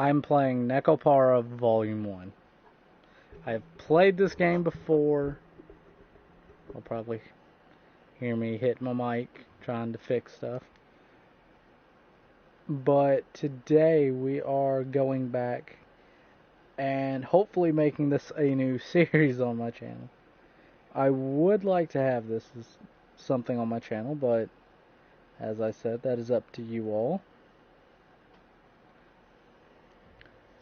I'm playing Necopara Volume 1. I've played this game before. You'll probably hear me hit my mic trying to fix stuff. But today we are going back and hopefully making this a new series on my channel. I would like to have this as something on my channel, but as I said, that is up to you all.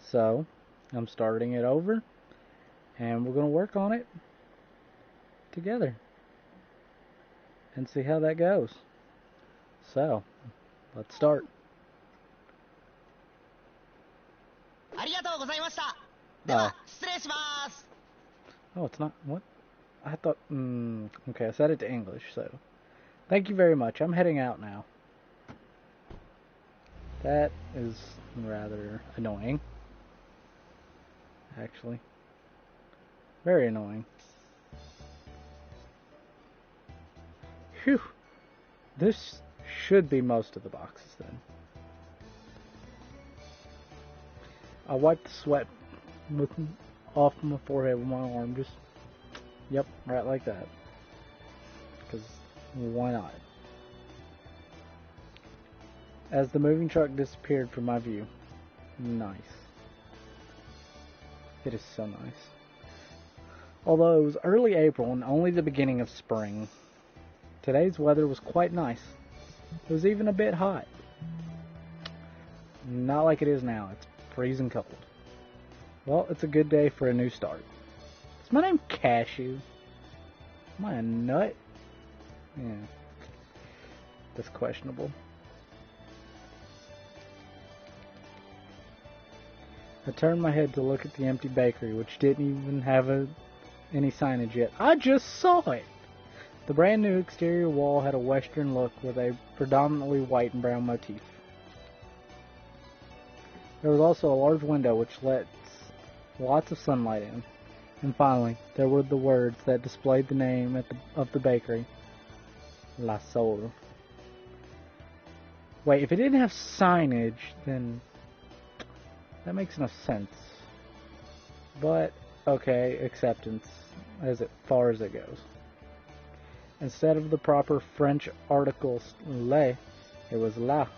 So, I'm starting it over, and we're going to work on it together and see how that goes. So, let's start. Oh, it's not, what? I thought, okay, I set it to English, so. Thank you very much. I'm heading out now. That is rather annoying. Actually. Very annoying. Phew. This should be most of the boxes then. I wiped the sweat off my forehead with my arm. Just, yep, right like that. Because why not? As the moving truck disappeared from my view. Nice. It is so nice. Although it was early April and only the beginning of spring, today's weather was quite nice. It was even a bit hot. Not like it is now. It's freezing cold. Well, it's a good day for a new start. Is my name Cashew? Am I a nut? Yeah. That's questionable. I turned my head to look at the empty bakery, which didn't even have any signage yet. I just saw it! The brand new exterior wall had a western look with a predominantly white and brown motif. There was also a large window which lets lots of sunlight in. And finally, there were the words that displayed the name of the bakery. La Sol. Wait, if it didn't have signage, then that makes no sense. But, okay, acceptance as far as it goes. Instead of the proper French article le, it was la.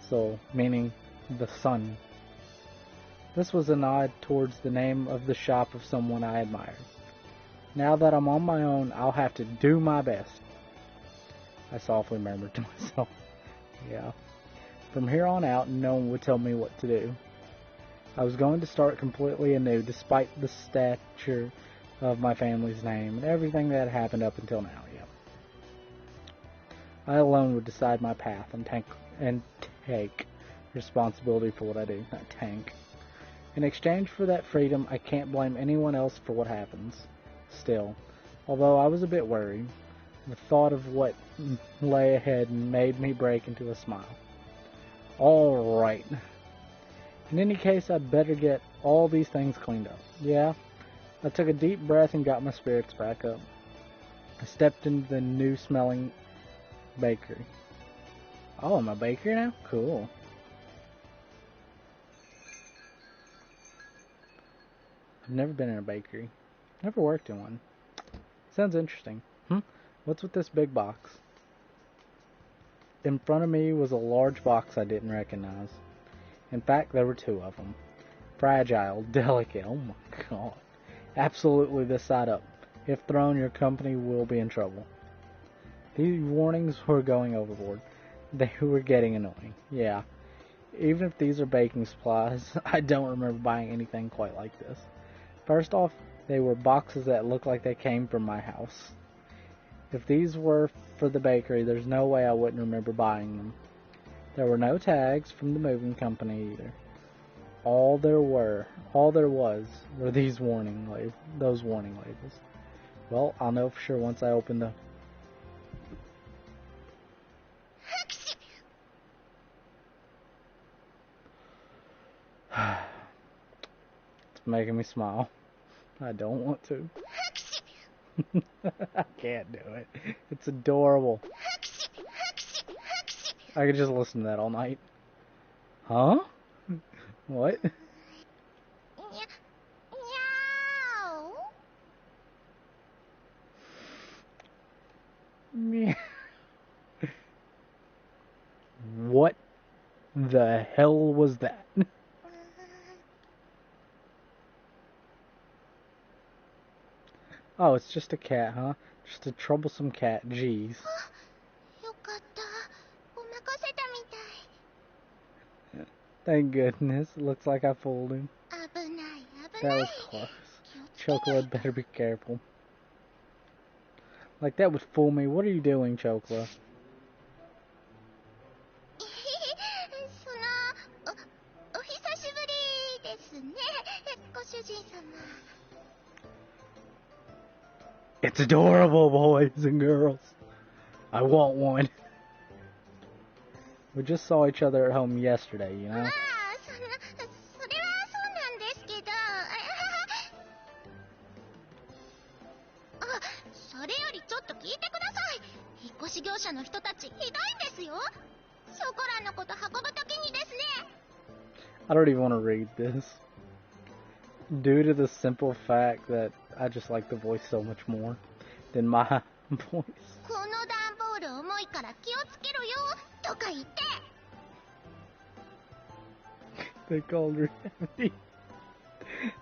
So, meaning the sun. This was a nod towards the name of the shop of someone I admired. Now that I'm on my own, I'll have to do my best. I softly murmured to myself. Yeah. From here on out, no one would tell me what to do. I was going to start completely anew, despite the stature of my family's name and everything that had happened up until now. Yeah. I alone would decide my path and take responsibility for what I do, not tank. In exchange for that freedom, I can't blame anyone else for what happens. Still, although I was a bit worried, the thought of what lay ahead made me break into a smile. All right. In any case, I'd better get all these things cleaned up. Yeah. I took a deep breath and got my spirits back up. I stepped into the new smelling bakery. Oh, I'm a bakery now? Cool. I've never been in a bakery. Never worked in one. Sounds interesting. What's with this big box? In front of me was a large box I didn't recognize. In fact, there were two of them. Fragile, delicate, oh my god. Absolutely this side up. If thrown, your company will be in trouble. These warnings were going overboard. They were getting annoying. Yeah. Even if these are baking supplies, I don't remember buying anything quite like this. First off, they were boxes that looked like they came from my house. If these were for the bakery, there's no way I wouldn't remember buying them. There were no tags from the moving company either. All there was were those warning labels. Well, I'll know for sure once I open the... It's making me smile. I don't want to. I can't do it. It's adorable. I could just listen to that all night. Huh? What? Meow. What the hell was that? Oh, it's just a cat, huh? Just a troublesome cat, jeez. よかった。ごまかせたみたい。 Thank goodness. Looks like I fooled him. 危ない危 That ない。 was close. 気をつけて。 Chocolate better be careful. Like, that would fool me. What are you doing, Chocolate? お久しぶりですね、ご主人様。 It's adorable, boys and girls. I want one. We just saw each other at home yesterday, you know? まあ、それはそうなんですけど。あ、それよりちょっと聞いてください。引っ越し業者の人たちひどいんですよ。ショコラのこと運ぶときにですね。 I don't even want to read this. Due to the simple fact that I just like the voice so much more than my voice. この段ボール重いから気をつけろよとか言って。 They called her heavy.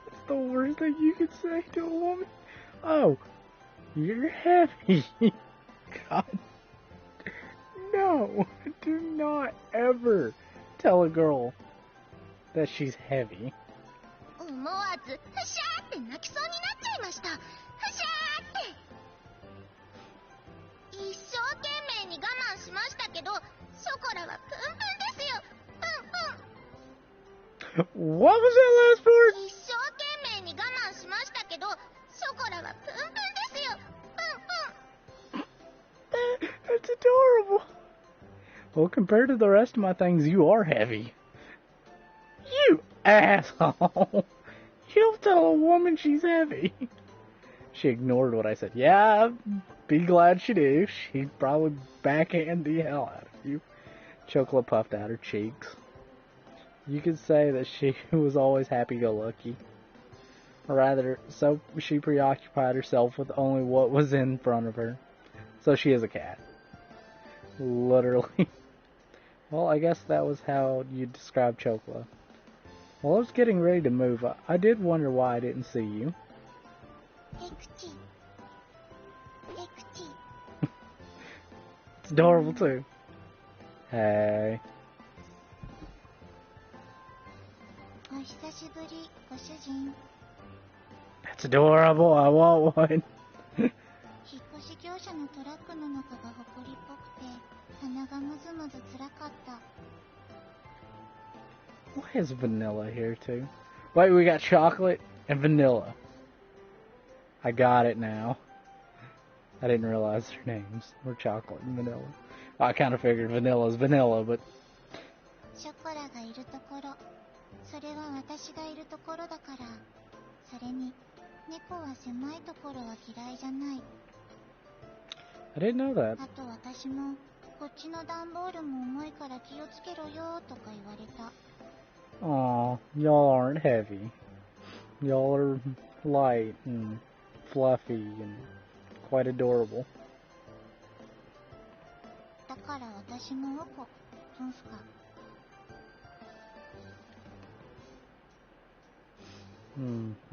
That's the worst thing you could say to a woman. Oh, you're heavy. God. No, do not ever tell a girl that she's heavy. 思わずふしゃーって泣きそうになっちゃいました。ふしゃーって。一生懸命に我慢しましたけど、ショコラはプンプンですよ。プンプン。 What was that last part? 一生懸命に我慢しましたけど、ショコラはプンプンですよ。プンプン。 That's adorable. Well, compared to the rest of my things, you are heavy. You asshole. You don't tell a woman she's heavy. She ignored what I said. Yeah, be glad she did. She'd probably backhand the hell out of you. Chocolate puffed out her cheeks. You could say that she was always happy-go-lucky. Or rather, so she preoccupied herself with only what was in front of her. So she is a cat. Literally. Well, I guess that was how you describe Chocolate. Well, I was getting ready to move. I did wonder why I didn't see you. ペクチ。ペクチ。 It's adorable, too. Hey. お久しぶり、ご主人。 That's adorable. I want one. 引っ越し業者のトラックの中がほこりっぽくて、鼻がムズムズつらかった。 Why is Vanilla here, too? Wait, we got Chocolate and Vanilla. I got it now. I didn't realize their names were Chocolate and Vanilla. I kind of figured Vanilla's Vanilla, but... ショコラがいるところ、それは私がいるところだから。それに、猫は狭いところは嫌いじゃない。 I didn't know that. あと私も、こっちの段ボールも重いから気をつけろよとか言われた。 Aw, y'all aren't heavy. Y'all are light and fluffy and quite adorable. だから私もおこ、どうすか。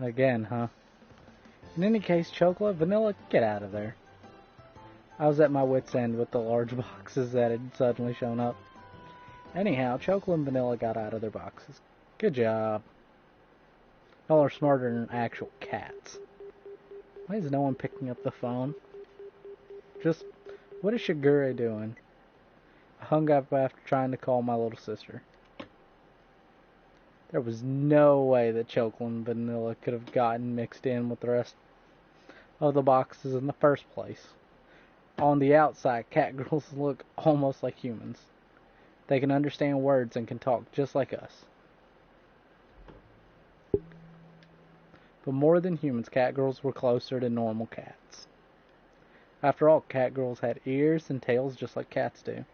Again, huh? In any case, Chocolate, Vanilla, get out of there. I was at my wit's end with the large boxes that had suddenly shown up. Anyhow, Chocolate and Vanilla got out of their boxes. Good job. Y'all are smarter than actual cats. Why is no one picking up the phone? Just, what is Shigure doing? I hung up after trying to call my little sister. There was no way that Chocolate and Vanilla could have gotten mixed in with the rest of the boxes in the first place. On the outside, cat girls look almost like humans. They can understand words and can talk just like us. But more than humans, cat girls were closer to normal cats. After all, cat girls had ears and tails just like cats do.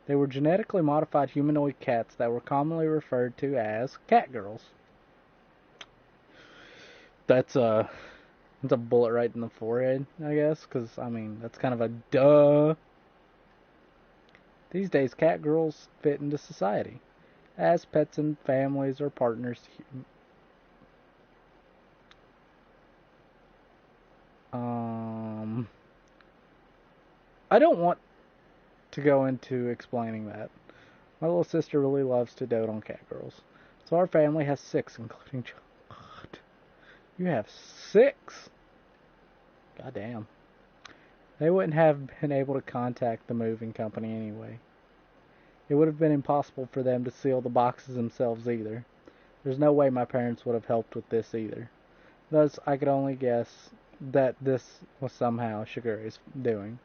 They were genetically modified humanoid cats that were commonly referred to as cat girls. That's a bullet right in the forehead, I guess, because, I mean, that's kind of a duh. These days, cat girls fit into society as pets and families or partners. I don't want to go into explaining that. My little sister really loves to dote on cat girls. So our family has 6, including John. God, you have 6? Goddamn. They wouldn't have been able to contact the moving company anyway. It would have been impossible for them to seal the boxes themselves either. There's no way my parents would have helped with this either. Thus, I could only guess that this was somehow Shigure's doing.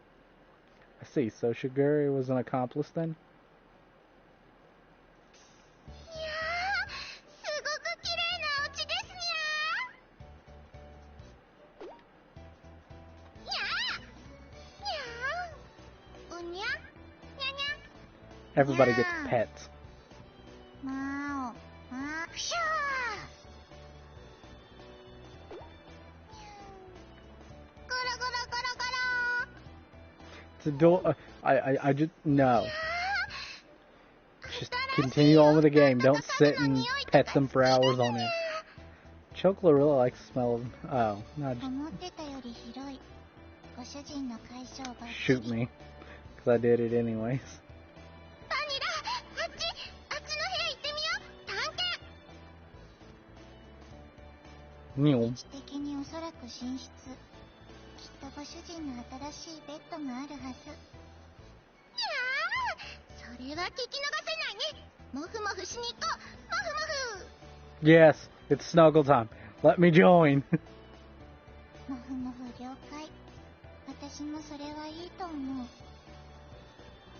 I see, so Shigure was an accomplice then? いやー、すごく綺麗なお家ですにゃー。にゃー。にゃー。うにゃ。にゃにゃ。 Everybody gets pets. まーお。まー。くしょー。ゴロゴロゴロゴロ。 It's adorable. I just, no. Just continue on with the game. Don't sit and pet them for hours on end. Chocula really likes the smell of, oh, no, just 思ってたより広い。ご主人の解消が。 shoot me. Because I did it anyways. バニラ、あっちの部屋行ってみよう。探検。 Neil. 位置的におそらく寝室。きっとご主人の新しいベッドがあるはず。いやー、それは聞き逃せないね。もふもふしに行こう。もふもふ。 Yes, it's snuggle time. Let me join. もふもふ了解。私もそれはいいと思う。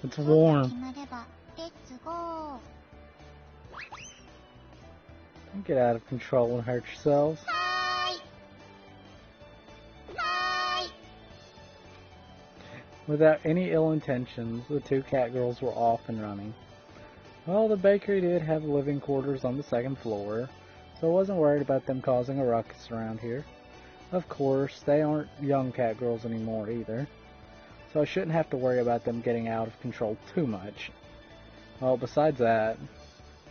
It's 決 warm. まれば、レッツゴー。 Don't get out of control and hurt yourselves. はーい。はーい。 Without any ill intentions, the 2 cat girls were off and running. Well, the bakery did have living quarters on the 2nd floor, so I wasn't worried about them causing a ruckus around here. Of course, they aren't young cat girls anymore either, so I shouldn't have to worry about them getting out of control too much. Well, besides that,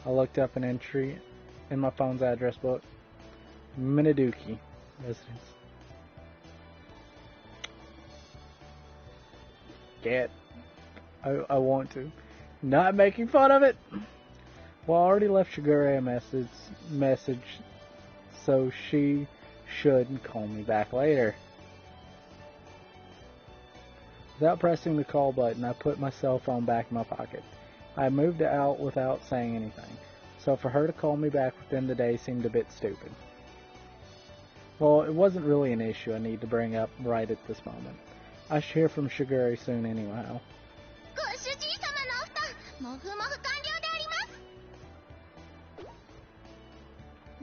I looked up an entry in my phone's address book. Minaduki residence. Get. I want to. Not making fun of it. Well, I already left Shigure a message, so she should call me back later. Without pressing the call button, I put my cell phone back in my pocket. I moved out without saying anything, so for her to call me back within the day seemed a bit stupid. Well, it wasn't really an issue I need to bring up right at this moment. I should hear from Shigure soon anyhow. ご主人様のお布団、もふもふ完了であります。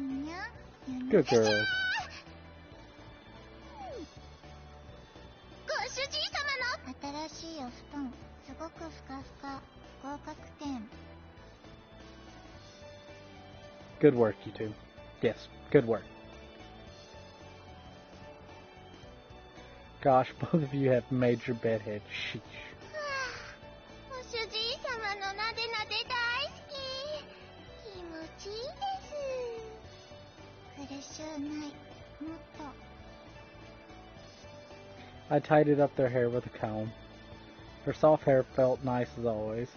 にゃ、にゃにゃ。 Good girl. ご主人様の新しいお布団、すごくふかふか、合格点。 Good work, you two. Yes, good work. Gosh, both of you have major bedhead. Sheesh. ご主人様のなでなで大好き。気持ちいいです。苦しゅうない。もっと。 I tidied up their hair with a comb. Their soft hair felt nice as always.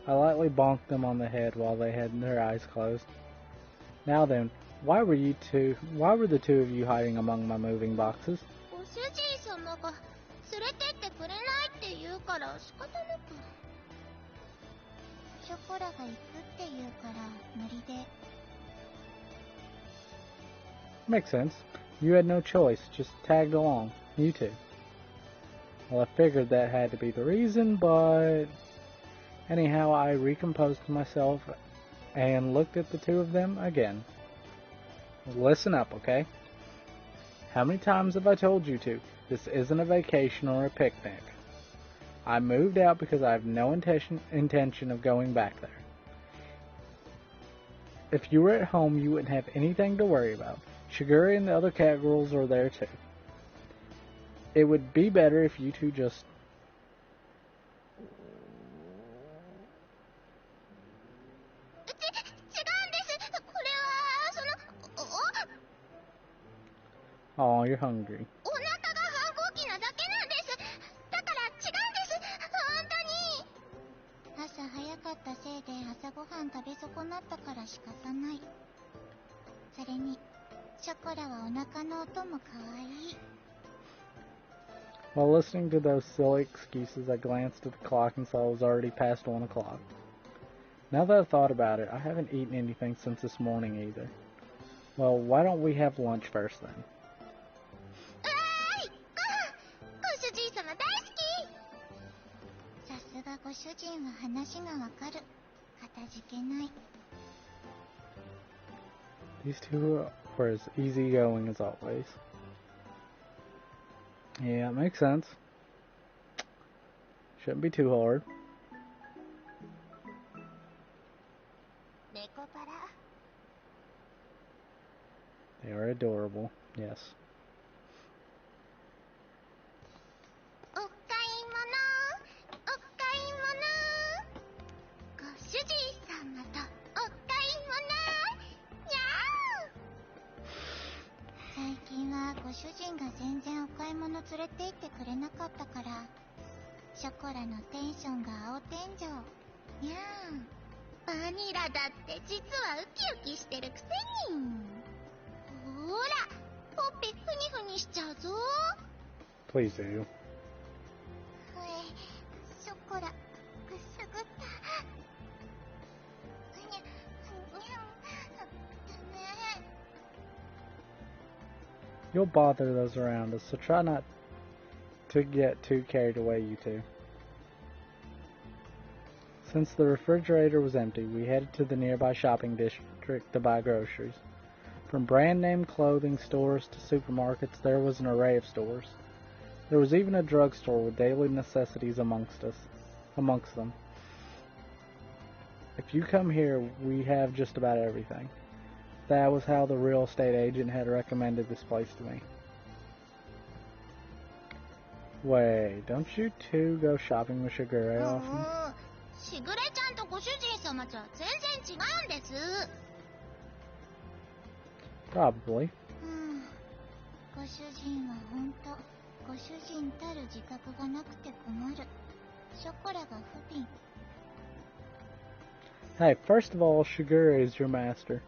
I lightly bonked them on the head while they had their eyes closed. Now then, why were the two of you hiding among my moving boxes? ご主人様が連れてってくれないって言うから仕方なく。ショコラが行くって言うから無理で。 Makes sense. You had no choice, just tagged along. You two. Well, I figured that had to be the reason, but... Anyhow, I recomposed myself and looked at the two of them again. Listen up, okay? How many times have I told you to? This isn't a vacation or a picnic. I moved out because I have no intention of going back there. If you were at home, you wouldn't have anything to worry about. Shigure and the other cat girls are there too. It would be better if you two just... Oh, you're hungry. While listening to those silly excuses, I glanced at the clock and saw it was already past 1 o'clock. Now that I've thought about it, I haven't eaten anything since this morning either. Well, why don't we have lunch first then? These two were as easygoing as always. Yeah, it makes sense. Shouldn't be too hard. They are adorable, yes. Please do. You'll bother those around us, so try not to get too carried away, you two. Since the refrigerator was empty, we headed to the nearby shopping district to buy groceries. From brand-name clothing stores to supermarkets, there was an array of stores. There was even a drugstore with daily necessities amongst them. If you come here, we have just about everything. That was how the real estate agent had recommended this place to me. Wait, don't you two go shopping with Shigure often? Probably. Hey, first of all, Shigure is your master.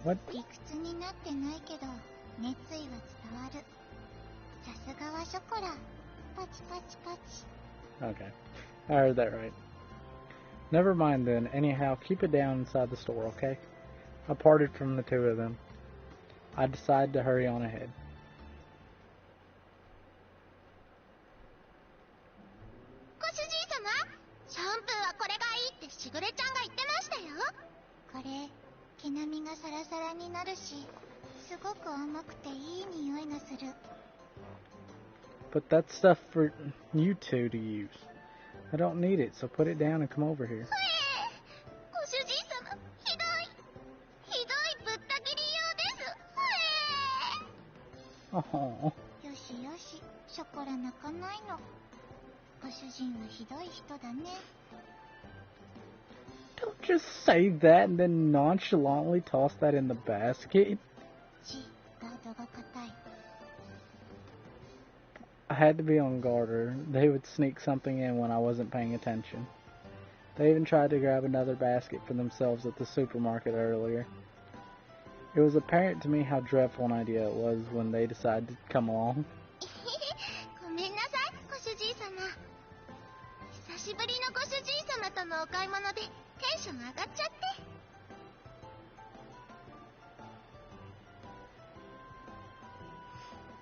What? Okay, I heard that right. Never mind then. Anyhow, keep it down inside the store, okay? I parted from the two of them. I decided to hurry on ahead. But that's stuff for you two to use. I don't need it, so put it down and come over here. Oh. Don't just say that and then nonchalantly toss that in the basket. I had to be on guard, or they would sneak something in when I wasn't paying attention. They even tried to grab another basket for themselves at the supermarket earlier. It was apparent to me how dreadful an idea it was when they decided to come along.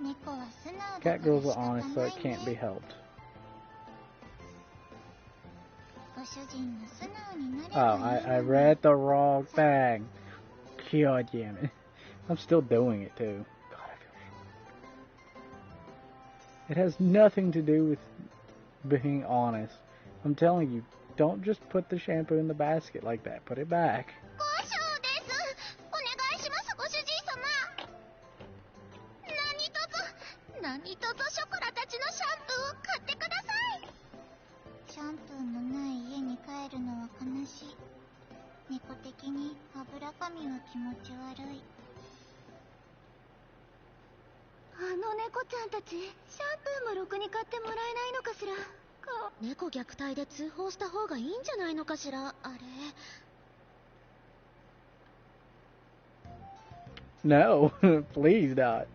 猫は素直だから Cat girls 仕 are 方ない honest, so ね it can't be helped. ご主人の素直になれ Oh, ばいい I のに read the wrong thing. God damn it. I'm still doing it too. God, I feel so. It has nothing to do with being honest. I'm telling you, don't just put the shampoo in the basket like that. Put it back. 交渉ですお願いしますご主人様何とぞショコラたちのシャンプーを買ってくださいシャンプーのない家に帰るのは悲しい猫的に油髪は気持ち悪いあの猫ちゃんたちシャンプーもろくに買ってもらえないのかしら猫虐待で通報した方がいいんじゃないのかしらあれ No, please not.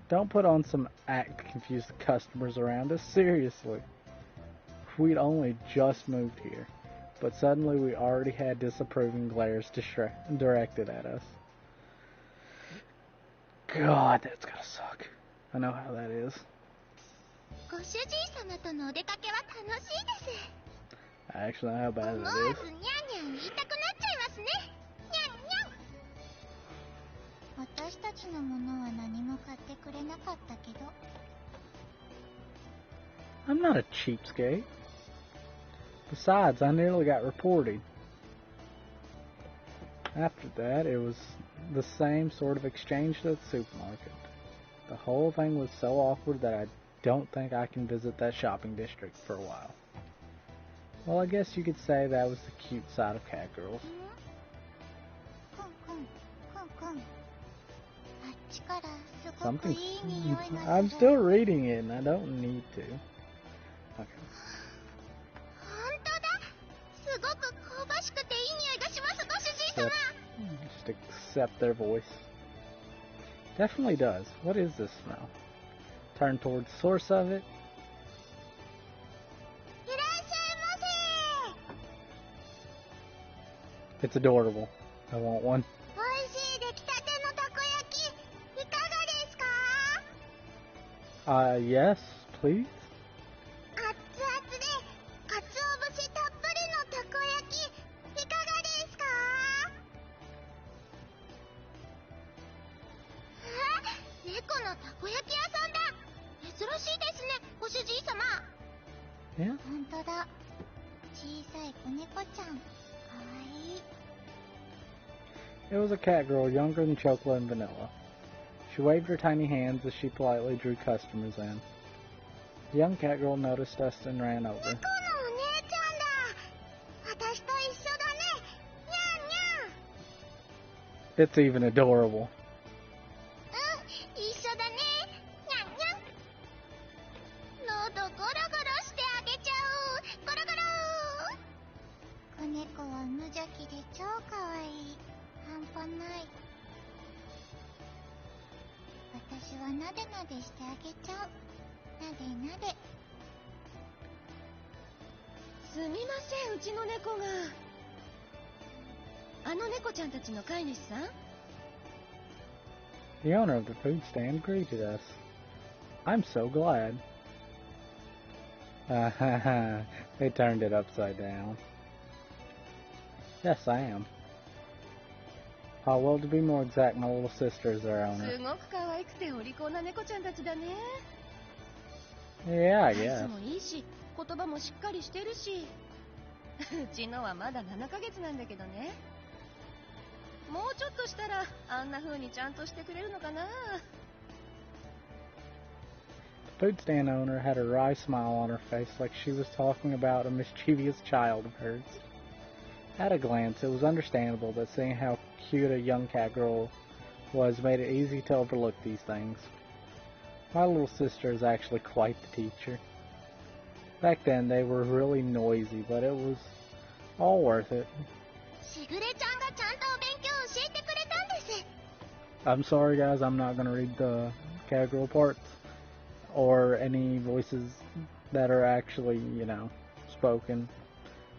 Don't put on some act to confuse the customers around us. Seriously. We'd only just moved here, but suddenly we already had disapproving glares directed at us. God, that's gotta suck. I know how that is. ご主人様とのお出かけは楽しいです I actually know how 思 bad わ that ず is. ニャンニャン言いたくなっちゃいますねニャンニャン私たちのものは何も買ってくれなかったけど I'm not a cheapskate. Besides, I nearly got reported. After that, it was the same sort of exchange at the supermarket. The whole thing was so awkward that I don't think I can visit that shopping district for a while. Well, I guess you could say that was the cute side of cat girls. コンコンコンコンあっちからすごく Something. いい匂いがする I'm still reading it, and I don't need to. Okay. 本当だすごく香ばしくていい匂いがしますご主人様 Just accept their voice. Definitely does. What is this smell? Turn towards the source of it. いらっしゃいませ It's adorable. I want one. おいしい出来たてのたこ焼きいかがですか Yes, please. 熱々でかつお節たっぷりのたこ焼きいかがですか猫のたこ焼き屋さんだ珍しいですねご主人様 Yeah. 本当だ小さい子猫ちゃんかわいい It was a cat girl younger than Chocolate and Vanilla. She waved her tiny hands as she politely drew customers in. The young cat girl noticed us and ran over. 猫のお姉ちゃんだ私と一緒だねにゃんにゃん It's even adorable. 一緒だねにゃんにゃん喉ゴロゴロしてあげちゃうゴロゴロ子猫は無邪気で超かわいい半端ない私はなでなでしてあげちゃうなでなですみませんうちの猫があの猫ちゃんたちの飼い主さん The owner of the food stand greeted us. I'm so glad. They turned it upside down. Yes, I am. Well, to be more exact, my little sister is their す owner. ごく可愛くてお利口な猫ちゃんたちだね Yeah, I サイズ guess. もいいし言葉もしっかりしてるしうちのはまだ7ヶ月なんだけどねもうちょっとしたらあんな風にちゃんとしてくれるのかな The food stand owner had a wry smile on her face like she was talking about a mischievous child of hers. At a glance, it was understandable that seeing how cute a young cat girl was made it easy to overlook these things. My little sister is actually quite the teacher. Back then, they were really noisy, but it was all worth it. しぐれちゃんがちゃんとお勉強教えてくれたんです I'm sorry, guys, I'm not going to read the cat girl parts or any voices that are actually, spoken.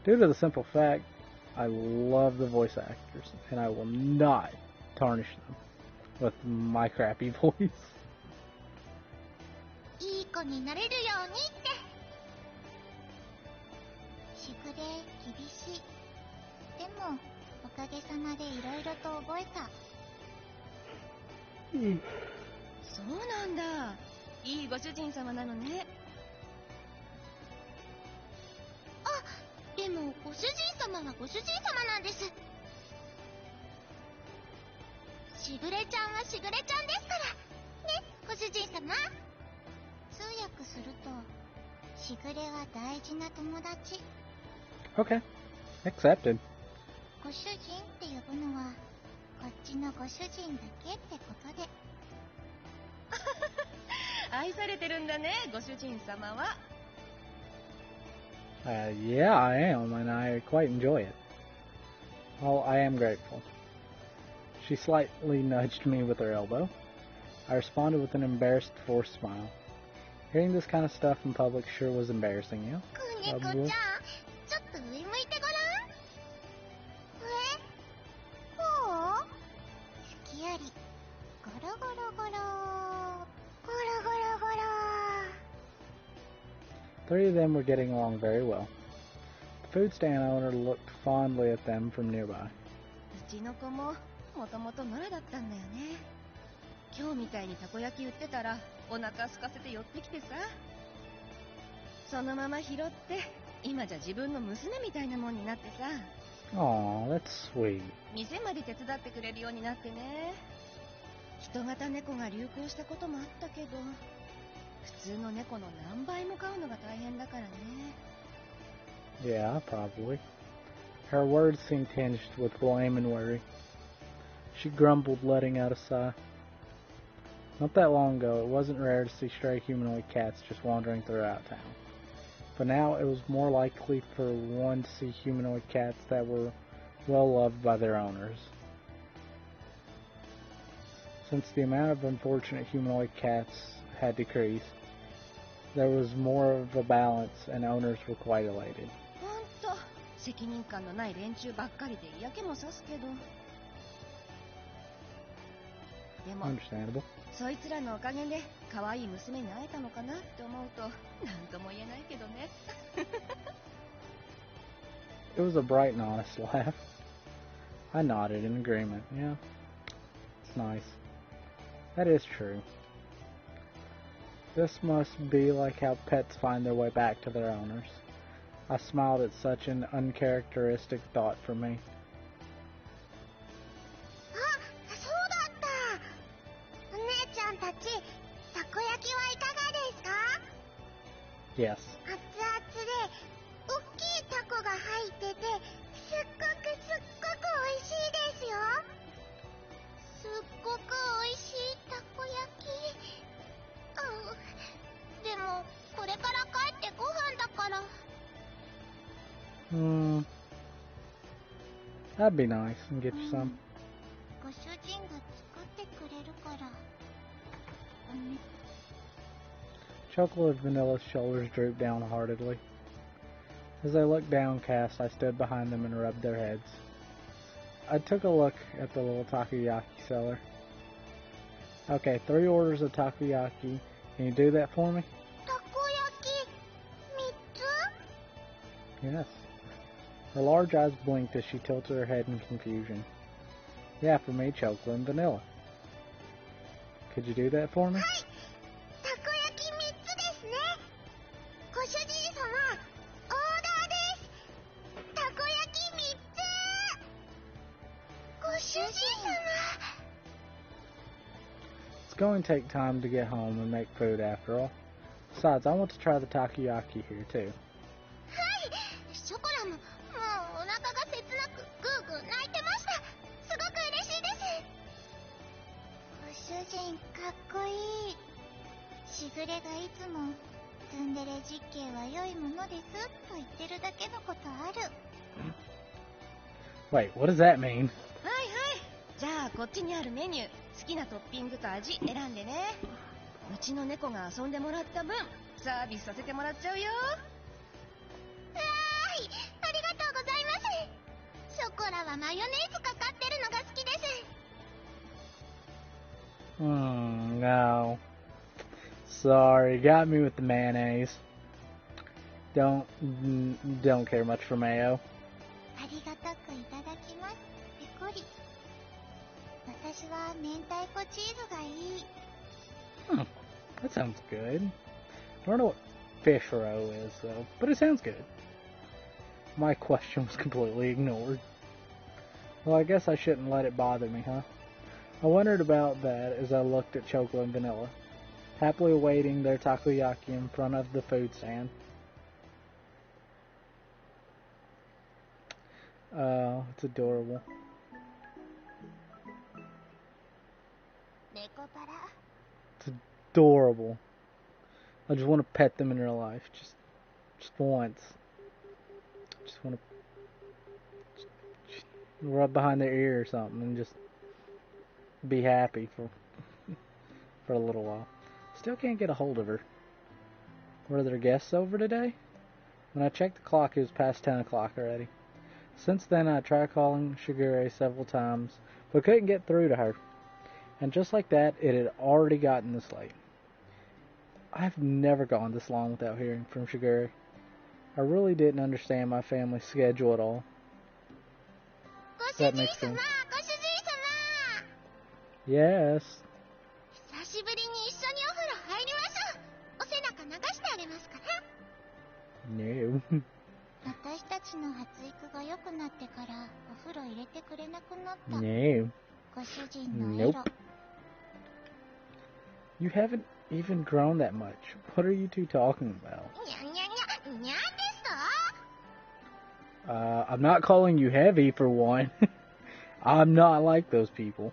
Due to the simple fact, I love the voice actors, and I will not tarnish them with my crappy voice. 子になれるようにって。しぐれ厳しい。でもおかげさまでいろいろと覚えた。そうなんだ。いいご主人様なのね。あ、でもご主人様はご主人様なんです。しぐれちゃんはしぐれちゃんですからね、ご主人様。通訳すると、しぐれは大事な友達。Okay, accepted. ご主人って呼ぶのはこっちのご主人だけってことで。愛されてるんだね、ご主人様は。Yeah, I am, and I quite enjoy it. Well, I am grateful. She slightly nudged me with her elbow. I responded with an embarrassed, forced smile. Hearing this kind of stuff in public sure was embarrassing you. 子猫ちゃん、ちょっと上向いてごらん。こう？好きよりゴロゴロゴロゴロゴロゴロ。 Three of them were getting along very well. The food stand owner looked fondly at them from nearby. うちの子ももともと野良だったんだよね。今日みたいにたこ焼き売ってたらお腹空かせて寄ってきてさ、そのまま拾って今じゃ自分の娘みたいなもんになってさ。 Aw, that's sweet. 店まで手伝ってくれるようになってね。人型猫が流行したこともあったけど、普通の猫の何倍も飼うのが大変だからね。 Yeah, probably. Her words seemed tinged with blame and worry. She grumbled, letting out a sigh. Not that long ago, it wasn't rare to see stray humanoid cats just wandering throughout town. But now it was more likely for one to see humanoid cats that were well loved by their owners. Since the amount of unfortunate humanoid cats had decreased, there was more of a balance and owners were quite elated. ほんと責任感のない連中ばっかりで嫌気もさすけど、でも Understandable. そいつらのおかげで可愛い娘に会えたのかなって思うと何とも言えないけどね。 It was a bright and honest laugh. I nodded in agreement. Yeah, it's nice. That is true. This must be like how pets find their way back to their owners. I smiled at such an uncharacteristic thought for me. あ、そうだった。お姉ちゃんたち、たこ焼きはいかがですか？ Yes. 熱々で、おっきいタコが入ってて、すっごく美味しいですよ。すっごく美味しいたこ焼き。でも、これから帰ってご飯だから。That'd be nice and get you some. ご主人が作ってくれるから。Chocolate Vanilla's shoulders drooped downheartedly. As they looked downcast, I stood behind them and rubbed their heads. I took a look at the little takoyaki seller. Okay, 3 orders of takoyaki. Can you do that for me? たこ焼き3つ？ Yes. Her large eyes blinked as she tilted her head in confusion. Yeah, for me, chocolate and vanilla. Could you do that for me? はい、たこ焼き3つですね。ご主人様、オーダーです。たこ焼き3つ。ご主人様。 It's going to take time to get home and make food after all. Besides, I want to try the takoyaki here too. はい、ショコラも、もうお腹が切なくグーグー泣いてました。すごく嬉しいです。ご主人、かっこいい。しぐれがいつも、ツンデレ実験は良いものですと言ってるだけのことある。 Wait, what does that mean? はいはい、じゃあこっちにあるメニュー、好きなトッピングと味選んでね。うちの猫が遊んでもらった分サービスさせてもらっちゃうよ。ありがとうございます。ショコラはマヨネーズかかってるのが好きです。No. sorry. Got me with the mayonnaise. Don't care much for mayo. ありがたくいただきます。ペコリ。私は明太子チーズがいい。Hmm, that sounds good. I don't know what fish roe is, though, but it sounds good. My question was completely ignored. Well, I guess I shouldn't let it bother me, huh? I wondered about that as I looked at Chocolate and Vanilla, happily awaiting their takoyaki in front of the food stand. It's adorable. 猫パラ。 It's adorable. I just want to pet them in real life, just once. Just want to rub behind their ear or something and just be happy for a little while. Still can't get a hold of her. Were there guests over today? When I checked the clock, it was past 10 o'clock already. Since then, I tried calling Shigure several times, but couldn't get through to her. And just like that, it had already gotten this late. I've never gone this long without hearing from Shigure. I really didn't understand my family's schedule at all. ご主 That 人 makes 様、 sense. ご主人様。 Yes. 久しぶりに一緒にお風呂入りましょう。お背中流してあげますから。 No. 私たちの発育が良くなってからお風呂入れてくれなくなった。 No. ご主人のエロ。 Nope. You haven't even grown that much. What are you two talking about? にゃんにゃんにゃん、にゃんですと。 I'm not calling you heavy for one. I'm not like those people.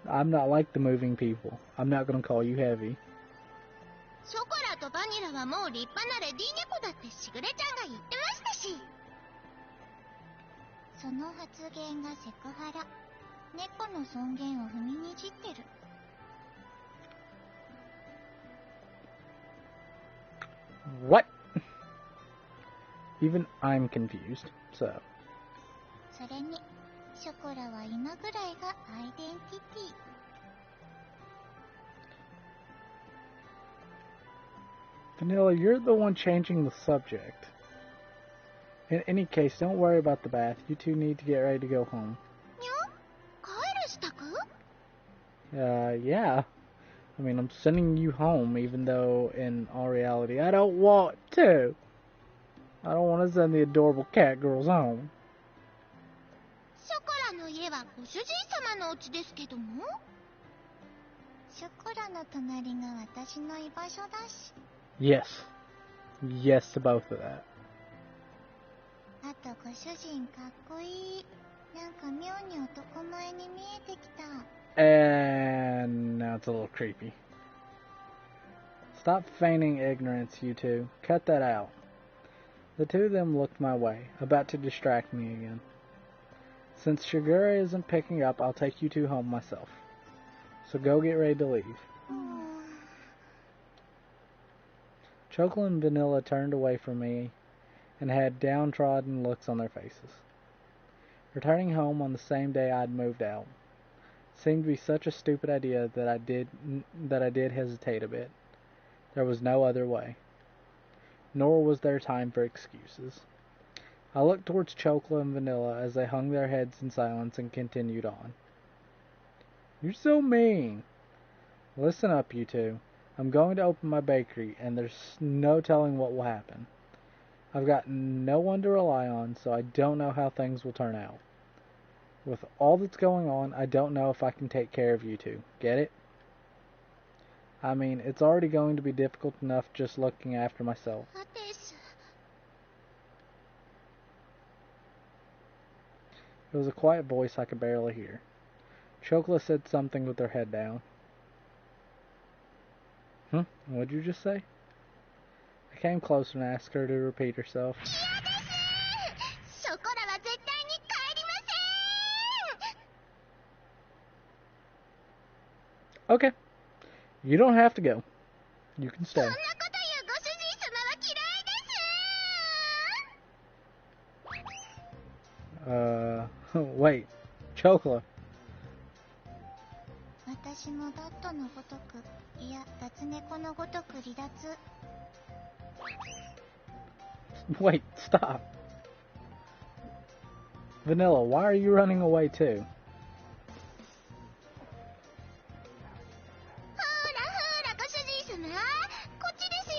I'm not like the moving people. I'm not gonna call you heavy. ショコラとバニラはもう立派なレディー猫だってしぐれちゃんが言ってましたし。その発言がセクハラ。猫の尊厳を踏みにじってる。 What? Even I'm confused, so. それに、ショコラは今ぐらいがアイデンティティ。 Vanilla, you're the one changing the subject. In any case, don't worry about the bath. You two need to get ready to go home. にょ？帰る支度？ Yeah. I mean, I'm sending you home, even though in all reality, I don't want to. I don't want to send the adorable cat girls home. ショコラの家はご主人様のお家ですけども。ショコラの隣が私の居場所だし。 Yes. Yes to both of that. あとご主人かっこいい。なんか妙に男前に見えてきた。 And now it's a little creepy. Stop feigning ignorance, you two. Cut that out. The two of them looked my way, about to distract me again. Since Shigure isn't picking up, I'll take you two home myself. So go get ready to leave. Chocolate and Vanilla turned away from me and had downtrodden looks on their faces. Returning home on the same day I'd moved out seemed to be such a stupid idea that I did hesitate a bit. There was no other way. Nor was there time for excuses. I looked towards Chocolate and Vanilla as they hung their heads in silence and continued on. You're so mean. Listen up, you two. I'm going to open my bakery, and there's no telling what will happen. I've got no one to rely on, so I don't know how things will turn out. With all that's going on, I don't know if I can take care of you two. Get it? I mean, it's already going to be difficult enough just looking after myself. です。 It was a quiet voice I could barely hear. Chocolate said something with her head down. What'd you just say? I came closer and asked her to repeat herself. 嫌です。ショコラは絶対に帰りません。 Okay. You don't have to go. You can そ stay. んなこと言うご主人様は嫌いです。 Wait. Chocolate. 私私もダットのごとく、いや、脱猫のごとく離脱。Wait, stop. Vanilla, why are you running away too? ほらほら、ご主人様、こっちですよ。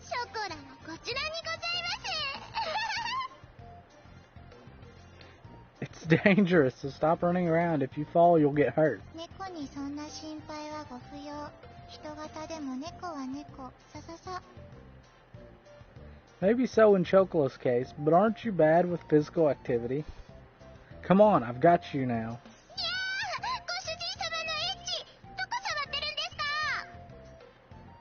ショコラもこちらにございます。 It's dangerous, so stop running around. If you fall, you'll get hurt. 猫にそんな心配はご不要。人型でも猫は猫。さささ。 Maybe so in Chocolo's case, but aren't you bad with physical activity? Come on, I've got you now. いやー、ご主人様のエッチ、どこ触ってるんですか？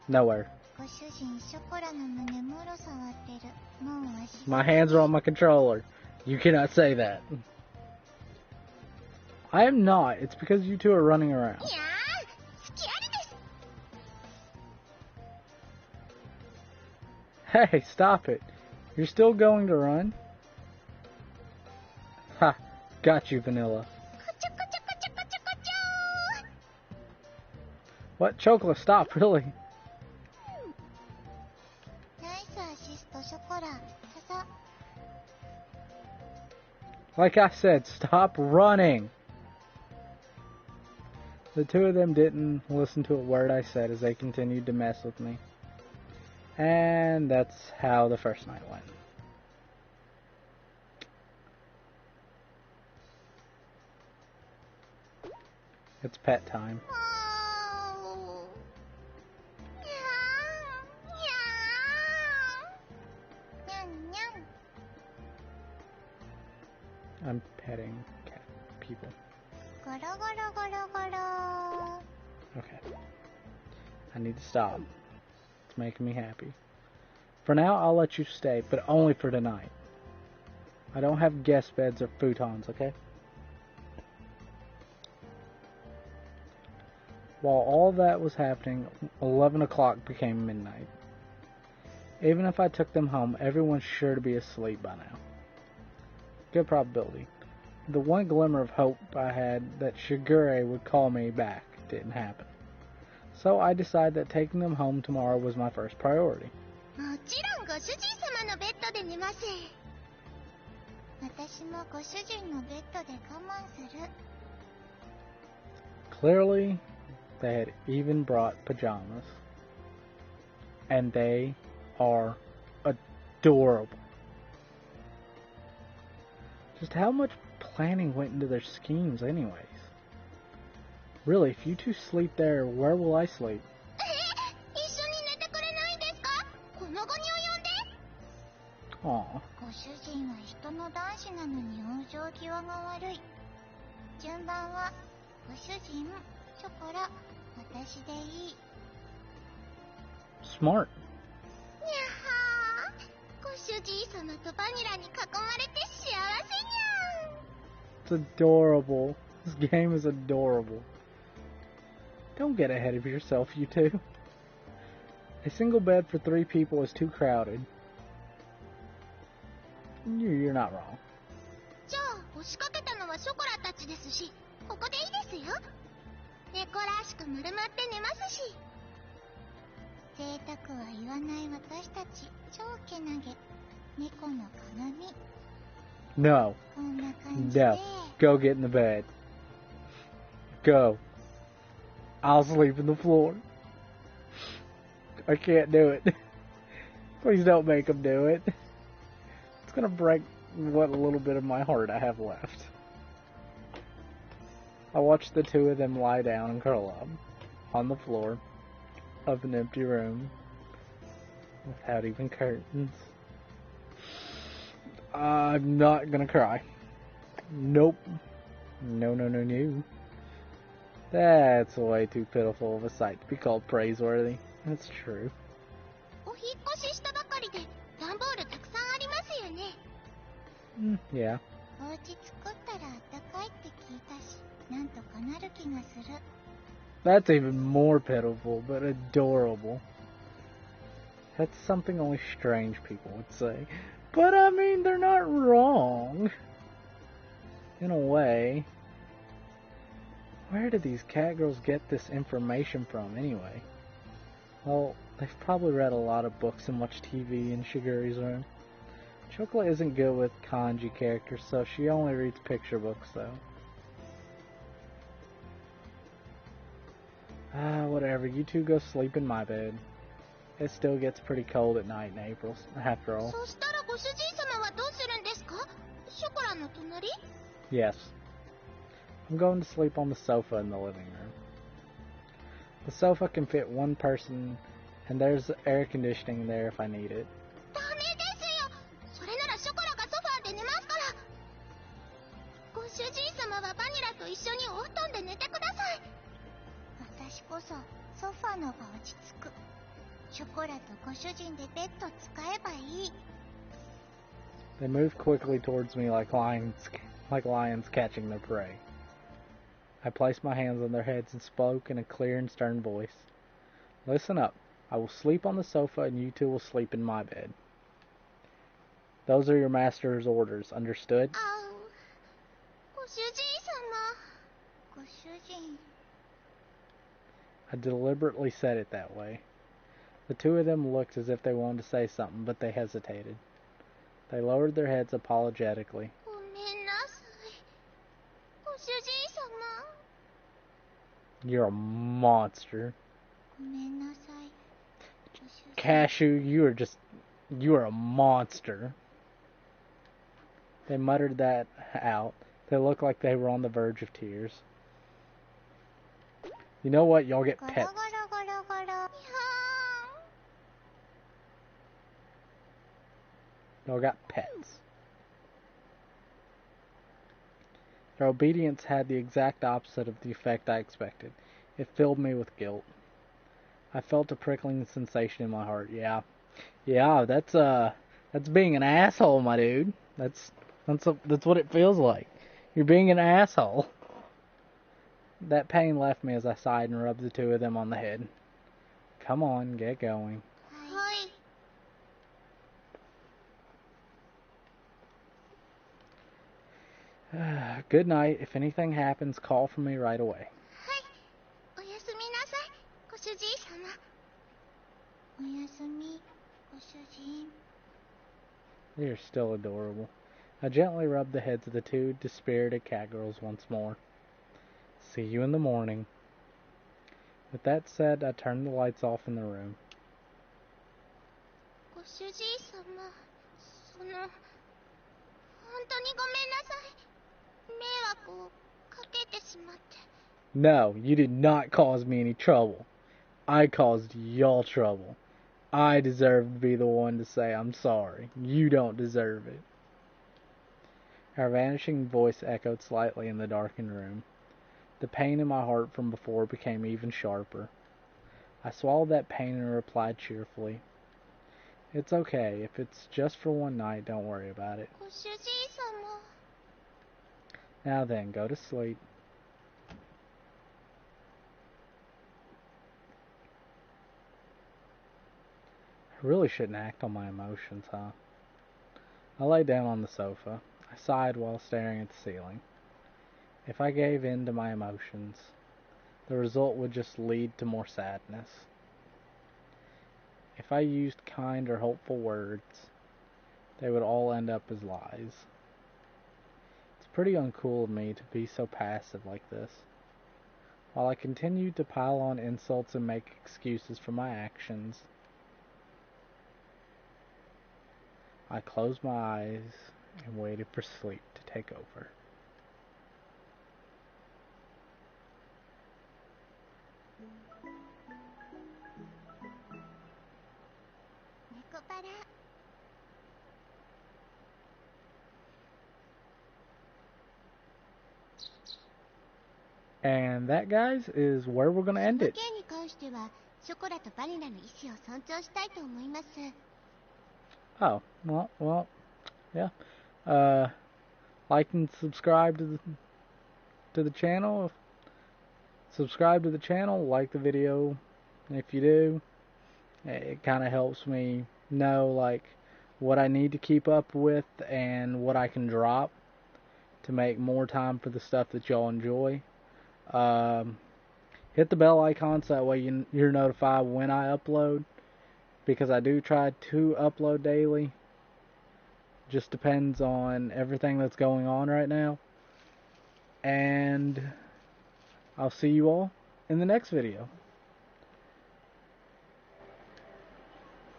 Nowhere. ご主人、ショコラの胸もろ触ってる。もうわし。 My hands are on my controller. You cannot say that. I am not. It's because you two are running around. いやー、好きありです。 Hey, stop it. You're still going to run? Ha, got you, Vanilla. こちょこちょこちょこちょこちょー。 What? Chocola, stop, really? ナイスアシスト、ショコラ。ささ。 Like I said, stop running. The two of them didn't listen to a word I said as they continued to mess with me. And that's how the first night went. It's pet time. もう。にゃー。にゃんにゃん。 I'm petting cat people. ゴロゴロゴロゴロ。 Okay. I need to stop. It's making me happy. For now, I'll let you stay, but only for tonight. I don't have guest beds or futons, okay? While all that was happening, 11 o'clock became midnight. Even if I took them home, everyone's sure to be asleep by now. Good probability. The one glimmer of hope I had that Shigure would call me back didn't happen. So I decided that taking them home tomorrow was my first priority. もちろんご主人様のベッドで寝ます。私もご主人のベッドで我慢する。 Clearly, they had even brought pajamas. And they are adorable. Just how much planning went into their schemes anyways? Really, if you two sleep there, where will I sleep? 一緒に寝てくれないんですか？この期に及んで。 Aw. ご主人は人の男子なのに往生際が悪い。順番は、ご主人、ショコラ、私でいい。 Smart. にゃはー。ご主人様とバニラに囲まれて幸せにゃん。 It's adorable. This game is adorable. Don't get ahead of yourself, you two. A single bed for 3 people is too crowded. You're not wrong. じゃあ、押しかけたのはショコラたちですし、ここでいいですよ。猫らしく丸まって寝ますし。贅沢は言わない私たち、超けなげ。猫の鏡。 No. こんな感じで。 No. Go get in the bed. Go. I'll sleep in the floor. I can't do it. Please don't make him do it. It's gonna break what little bit of my heart I have left. I watched the two of them lie down and curl up on the floor of an empty room without even curtains. I'm not gonna cry. Nope. No, no, no, no. That's way too pitiful of a sight to be called praiseworthy. That's true. お引っ越ししたばかりで、段ボールたくさんありますよね。Yeah. お家作ったらあったかいって聞いたし、なんとかなる気がする。 That's even more pitiful, but adorable. That's something only strange people would say. But I mean, they're not wrong. In a way. Where did these cat girls get this information from, anyway? Well, they've probably read a lot of books and watched TV in Shiguri's room. Chocolate isn't good with kanji characters, so she only reads picture books, though. Whatever. You two go sleep in my bed. It still gets pretty cold at night in April, after all. そしたらご主人様はどうするんですか？ショコラの隣？ Yes. I'm going to sleep on the sofa in the living room. The sofa can fit one person, and there's air conditioning there if I need it. ダメですよ。それならショコラがソファーで寝ますから。ご主人様はバニラと一緒にお布団で寝てください。私こそソファーの方が落ち着く。ショコラとご主人でベッド使えばいい。 They move quickly towards me like lions catching their prey. I placed my hands on their heads and spoke in a clear and stern voice. Listen up. I will sleep on the sofa and you two will sleep in my bed. Those are your master's orders. Understood? ご主人様。ご主人。 I deliberately said it that way. The two of them looked as if they wanted to say something, but they hesitated. They lowered their heads apologetically. ごめんなさい。ご主人様。 You're a monster. ごめんなさい。ご主人。 Cashew, you are a monster. They muttered that out. They looked like they were on the verge of tears. You know what? Y'all get pets. ゴロゴロゴロゴロ。 Y'all got pets. Their obedience had the exact opposite of the effect I expected. It filled me with guilt. I felt a prickling sensation in my heart. Yeah, that's being an asshole, my dude. That's what it feels like. You're being an asshole. That pain left me as I sighed and rubbed the two of them on the head. Come on, get going. はい。 Good night. If anything happens, call for me right away. はい。おやすみなさい。ご主人様。おやすみ、ご主人。 You're still adorable. I gently rubbed the heads of the two dispirited cat girls once more. See you in the morning. With that said, I turned the lights off in the room. ご主人様。本当にごめんなさい。迷惑をかけてしまって。 No, you did not cause me any trouble. I caused y'all trouble. I deserve to be the one to say I'm sorry. You don't deserve it. Her vanishing voice echoed slightly in the darkened room. The pain in my heart from before became even sharper. I swallowed that pain and replied cheerfully. It's okay. If it's just for one night, don't worry about it. ご主人様。 Now then, go to sleep. I really shouldn't act on my emotions, huh? I lay down on the sofa. I sighed while staring at the ceiling. If I gave in to my emotions, the result would just lead to more sadness. If I used kind or hopeful words, they would all end up as lies. It's pretty uncool of me to be so passive like this. While I continued to pile on insults and make excuses for my actions, I closed my eyes and waited for sleep to take over. And that, guys, is where we're going to end it. 件に関しては、ショコラとバニラの意思を尊重したいと思います。 Oh, well, yeah. Like and subscribe to the channel. Subscribe to the channel, like the video. If you do, it kind of helps me know, like, what I need to keep up with and what I can drop to make more time for the stuff that y'all enjoy. Hit the bell icon so that way you're notified when I upload, because I do try to upload daily. Just depends on everything that's going on right now. And I'll see you all in the next video.